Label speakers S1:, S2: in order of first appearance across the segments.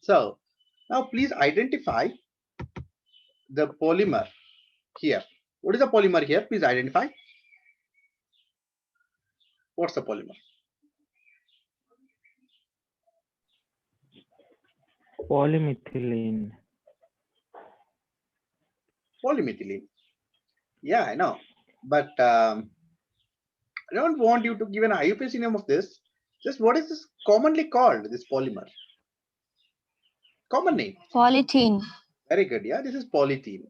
S1: So now please identify the polymer here. What is the polymer here? Please identify. What's the polymer?
S2: Polymethylene.
S1: Polymethylene. Yeah, I know. But I don't want you to give an IUPAC name of this. Just what is this commonly called, this polymer? Common name.
S3: Polythene.
S1: Very good. Yeah, this is polythene.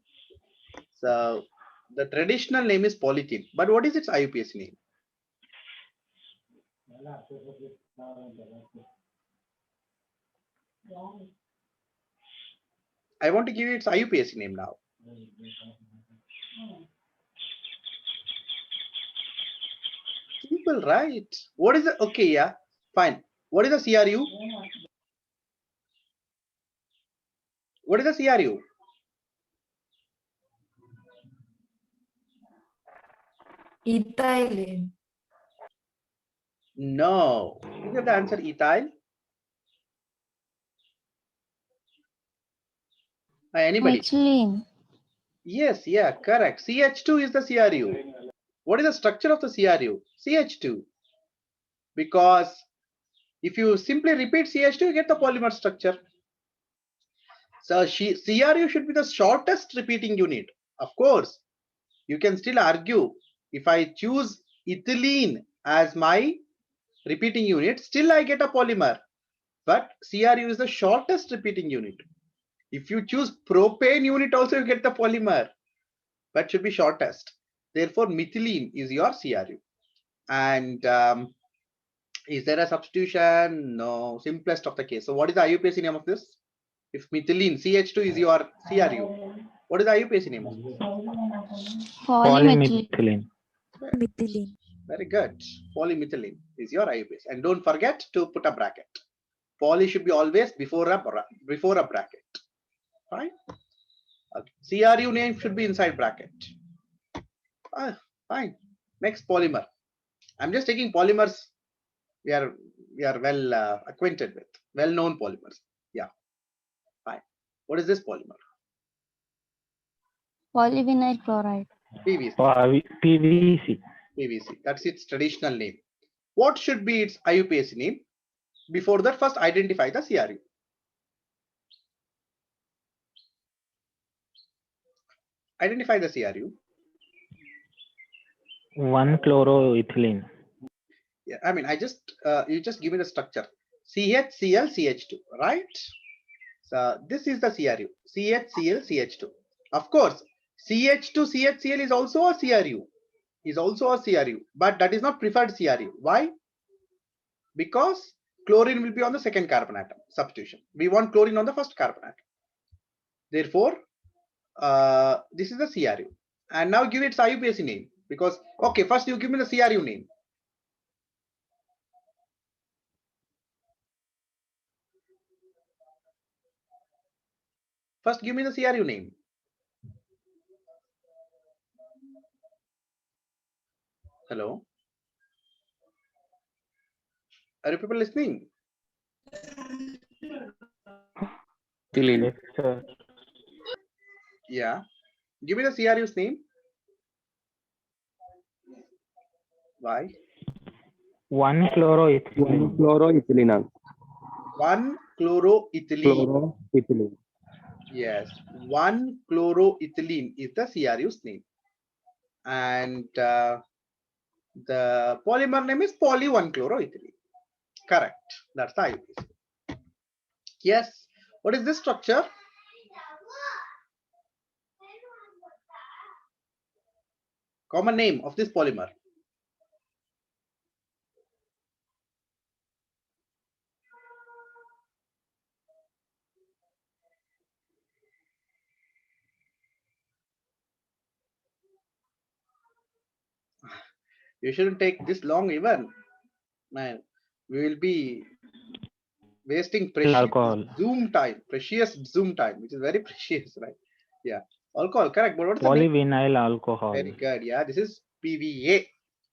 S1: So the traditional name is polythene. But what is its IUPAC name? I want to give you its IUPAC name now. Simple, right? What is the, okay, yeah, fine. What is the CRU? What is the CRU?
S4: Ethylene.
S1: No. You have the answer ethyl. Anybody?
S3: Methylene.
S1: Yes, yeah, correct. CH2 is the CRU. What is the structure of the CRU? CH2. Because if you simply repeat CH2, you get the polymer structure. So CRU should be the shortest repeating unit. Of course, you can still argue if I choose ethylene as my repeating unit, still I get a polymer. But CRU is the shortest repeating unit. If you choose propane unit, also you get the polymer, but should be shortest. Therefore, methylene is your CRU. And is there a substitution? No, simplest of the case. So what is the IUPAC name of this? If methylene, CH2 is your CRU, what is the IUPAC name of this?
S3: Polymethylene.
S4: Methylene.
S1: Very good. Polymethylene is your IUPAC. And don't forget to put a bracket. Poly should be always before a bracket. Fine. CRU name should be inside bracket. Fine. Next, polymer. I'm just taking polymers we are well acquainted with, well-known polymers. Yeah. Fine. What is this polymer?
S3: Polyvinyl chloride.
S1: PVC.
S2: PVC.
S1: PVC. That's its traditional name. What should be its IUPAC name? Before that, first identify the CRU. Identify the CRU.
S2: 1-chloroethylene.
S1: Yeah, I mean, you just give me the structure. CHCl CH2, right? So this is the CRU. CHCl CH2. Of course, CH2 CHCl is also a CRU. But that is not preferred CRU. Why? Because chlorine will be on the second carbon atom. Substitution. We want chlorine on the first carbon atom. Therefore, this is the CRU. And now give its IUPAC name. Because, okay, first you give me the CRU name. First, give me the CRU name. Hello? Are you people listening?
S2: Yes, sir.
S1: Yeah. Give me the CRU's name. Why?
S2: 1-chloroethylene.
S5: 1-chloroethylene.
S1: 1-chloroethylene.
S5: Chloroethylene.
S1: Yes. 1-chloroethylene is the CRU's name. And the polymer name is poly 1-chloroethylene. Correct. That's the IUPAC. Yes. What is this structure? Common name of this polymer. You shouldn't take this long even. Man, we will be wasting precious
S2: Alcohol.
S1: precious Zoom time, which is very precious, right? Yeah. Alcohol, correct. But what is the name?
S2: Polyvinyl alcohol.
S1: Very good. Yeah, this is PVA,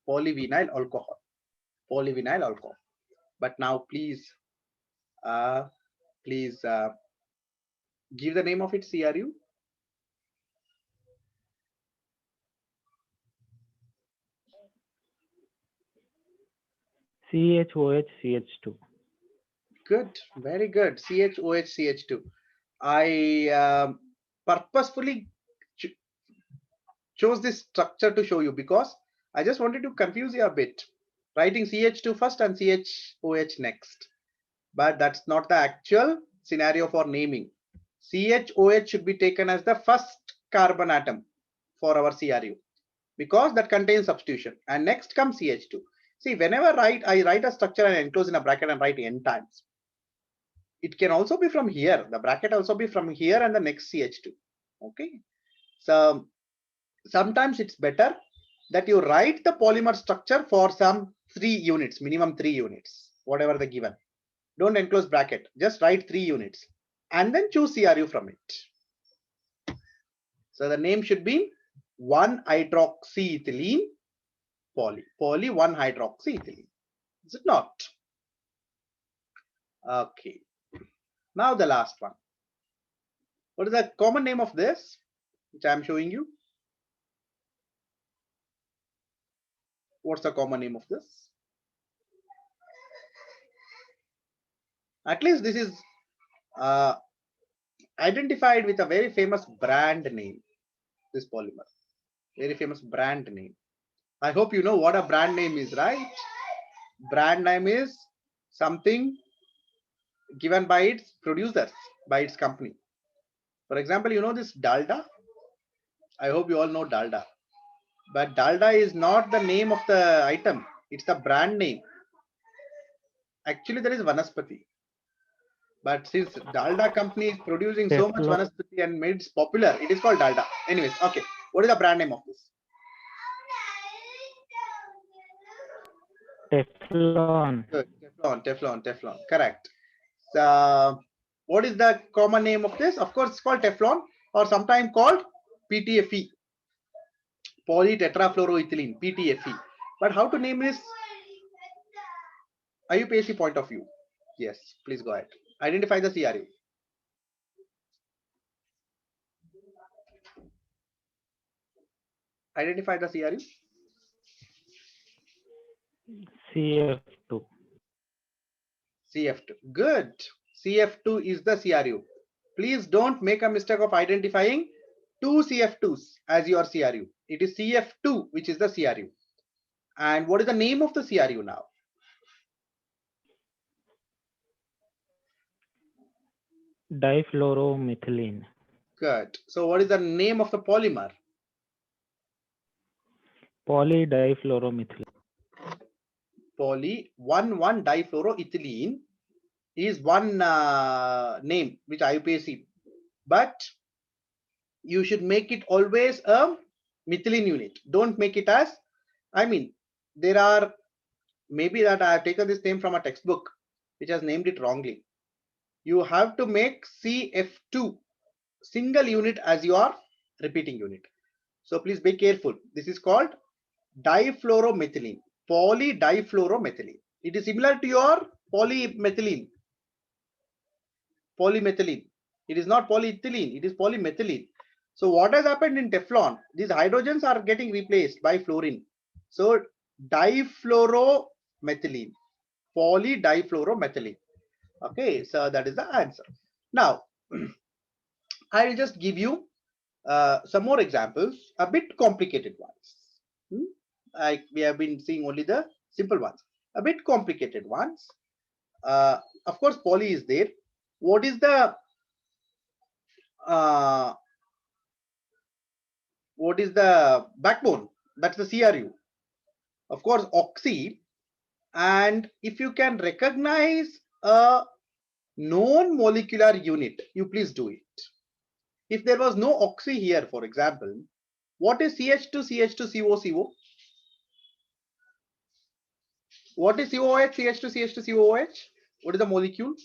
S1: polyvinyl alcohol. Polyvinyl alcohol. But now please Please give the name of its CRU.
S2: CHOH-CH2.
S1: Good, very good. CHOH-CH2. I purposefully chose this structure to show you because I just wanted to confuse you a bit, writing CH2 first and CHOH next. But that's not the actual scenario for naming. CHOH should be taken as the first carbon atom for our CRU because that contains substitution, and next comes CH2. See, whenever I write a structure and enclose in a bracket and write n times, it can also be from here. The bracket also be from here and the next CH2. Okay. So sometimes it's better that you write the polymer structure for some 3 units, minimum 3 units, whatever the given. Don't enclose bracket, just write 3 units and then choose CRU from it. So the name should be 1-hydroxyethylene poly, 1-hydroxyethylene. Is it not? Okay. Now the last one. What is the common name of this, which I am showing you? What's the common name of this? At least this is identified with a very famous brand name. This polymer, very famous brand name. I hope you know what a brand name is, right? Brand name is something given by its producers, by its company. For example, you know this Dalda. I hope you all know Dalda. But Dalda is not the name of the item. It's the brand name. Actually, there is Vanaspati. But since Dalda company is producing so much Vanaspati and made it popular, it is called Dalda. Anyways, okay. What is the brand name of this?
S2: Teflon.
S1: Good. Teflon. Correct. So, what is the common name of this? Of course, it's called Teflon or sometimes called PTFE. Polytetrafluoroethylene, PTFE. But how to name this? IUPAC point of view. Yes, please go ahead. Identify the CRU. Identify the CRU.
S2: CF2.
S1: CF2. Good. CF2 is the CRU. Please don't make a mistake of identifying 2 CF2s as your CRU. It is CF2 which is the CRU. And what is the name of the CRU now?
S2: Difluoromethylene.
S1: Good. So what is the name of the polymer?
S2: Polydifluoromethylene.
S1: Poly 1,1-difluoroethylene is one name which IUPAC, but you should make it always a methylene unit. Don't make it as, I mean, there are maybe that I have taken this name from a textbook which has named it wrongly. You have to make CF2 single unit as your repeating unit. So please be careful. This is called difluoromethylene, polydifluoromethylene. It is similar to your polymethylene. It is not polyethylene, it is polymethylene. So what has happened in Teflon? These hydrogens are getting replaced by fluorine. So difluoromethylene, polydifluoromethylene. Okay, so that is the answer. Now, I will just give you some more examples, a bit complicated ones. We have been seeing only the simple ones, a bit complicated ones. Of course, poly is there. What is the backbone? That's the CRU. Of course, oxy. And if you can recognize a known molecular unit, you please do it. If there was no oxy here, for example, what is CH2, CH2, CO? What is COOH, CH2, CH2, COOH? What is the molecule?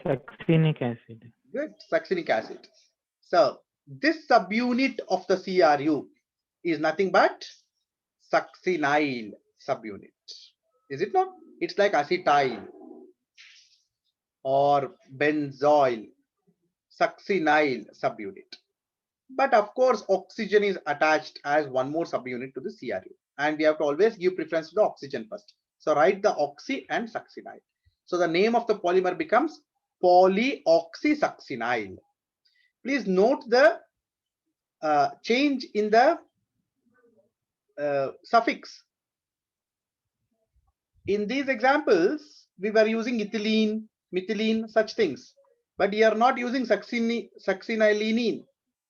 S2: Succinic acid.
S1: Good, succinic acid. So this subunit of the CRU is nothing but succinyl subunit. Is it not? It's like acetyl or benzoyl succinyl subunit. But of course, oxygen is attached as one more subunit to the CRU, and we have to always give preference to the oxygen first. So write the oxy and succinyl. So the name of the polymer becomes polyoxysuccinyl. Please note the change in the suffix. In these examples, we were using ethylene, methylene, such things, but you are not using succinylenine.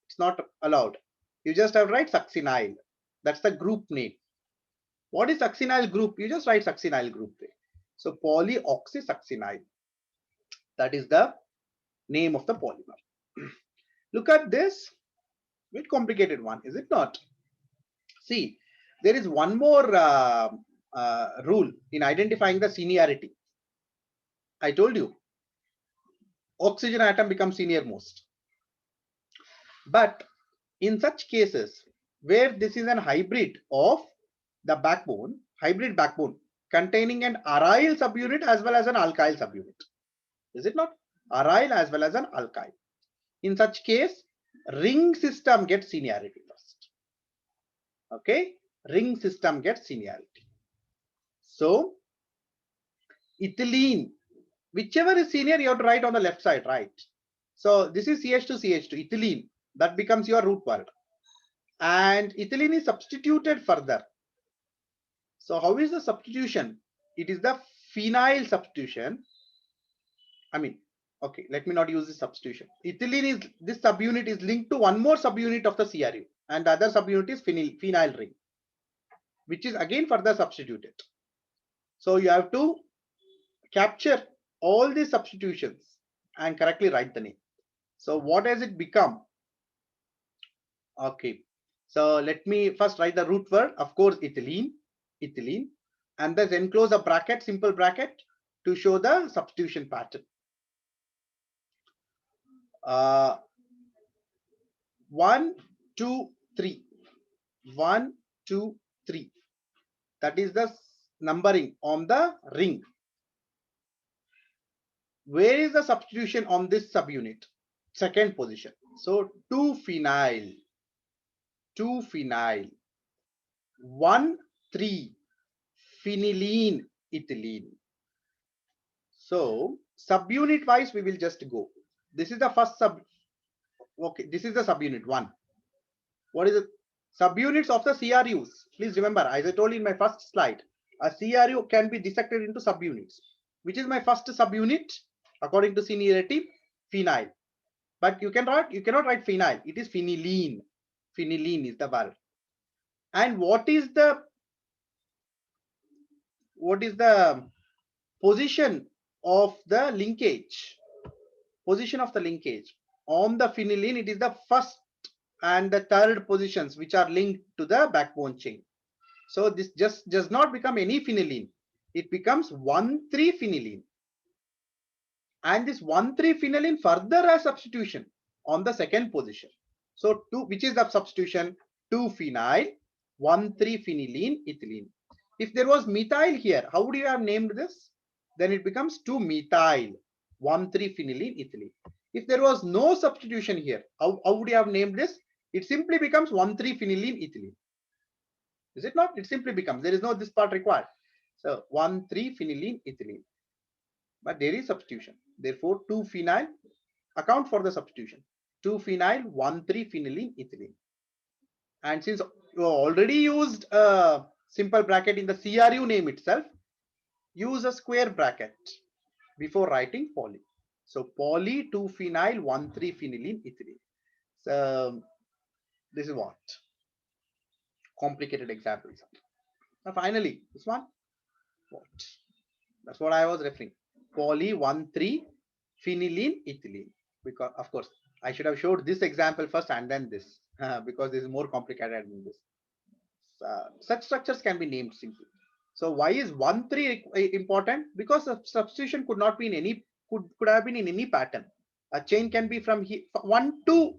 S1: It's not allowed. You just have to write succinyl. That's the group name. What is succinyl group? You just write succinyl group there. So polyoxysuccinyl. That is the name of the polymer. Look at this. Bit complicated one, is it not? See, there is one more rule in identifying the seniority. I told you, oxygen atom becomes senior most. But in such cases where this is an hybrid of the backbone, hybrid backbone containing an aryl subunit as well as an alkyl subunit, is it not? Aryl as well as an alkyl. In such case, ring system gets seniority first. Okay, ring system gets seniority. So ethylene, whichever is senior, you have to write on the left side, right? So this is CH2, ethylene, that becomes your root word. And ethylene is substituted further. So how is the substitution? It is the phenyl substitution. I mean, okay, let me not use this substitution. Ethylene is, this subunit is linked to one more subunit of the CRU, and the other subunit is phenyl ring, which is again further substituted. So you have to capture all these substitutions and correctly write the name. So what has it become? Okay, so let me first write the root word, of course, ethylene, and then enclose a bracket, simple bracket, to show the substitution pattern. 1, 2, 3. 1, 2, 3. That is the numbering on the ring. Where is the substitution on this subunit? Second position. So 2-phenyl, 2-phenyl, 1,3-phenylene ethylene. So subunit wise, we will just go. This is the first sub. Okay, this is the subunit 1. What is the subunits of the CRUs? Please remember, as I told you in my first slide, a CRU can be dissected into subunits. Which is my first subunit according to seniority? Phenyl. But you cannot write phenyl. It is phenylene. Phenylene is the word. And what is the position of the linkage? Position of the linkage on the phenylene, it is the first and the third positions which are linked to the backbone chain. So this just does not become any phenylene. It becomes 1,3-phenylene. And this 1,3-phenylene further has substitution on the second position. So 2, which is the substitution? 2-phenyl, 1,3-phenylene ethylene. If there was methyl here, how would you have named this? Then it becomes 2-methyl, 1,3-phenylene ethylene. If there was no substitution here, how would you have named this? It simply becomes 1,3-phenylene ethylene. Is it not? It simply becomes, there is no this part required. So 1,3-phenylene ethylene. But there is substitution. Therefore, 2-phenyl, account for the substitution. 2-phenyl, 1,3-phenylene ethylene. And since you already used a simple bracket in the CRU name itself, use a square bracket before writing poly. So poly 2-phenyl 1,3-phenylene ethylene. So this is what complicated examples are. Now finally, this one, what? That's what I was referring. Poly 1,3-phenylene ethylene. Because of course I should have showed this example first and then this, because this is more complicated than this. Such structures can be named simply. So why is 1,3 important? Because the substitution could not be in any, could have been in any pattern. A chain can be from 1-2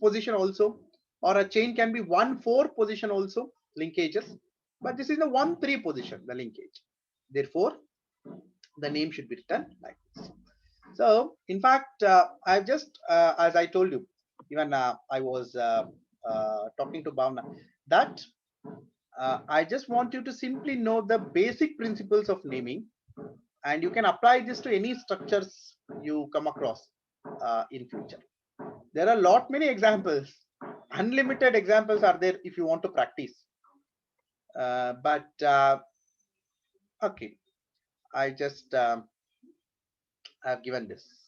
S1: position also, or a chain can be 1-4 position also, linkages. but this is the 1-3 position, the linkage. Therefore, the name should be written like this. So, in fact, I've just, as I told you, even I was talking to Bhavna, that I just want you to simply know the basic principles of naming, and you can apply this to any structures you come across in future. There are many examples, unlimited examples are there if you want to practice. But okay, I just have given this.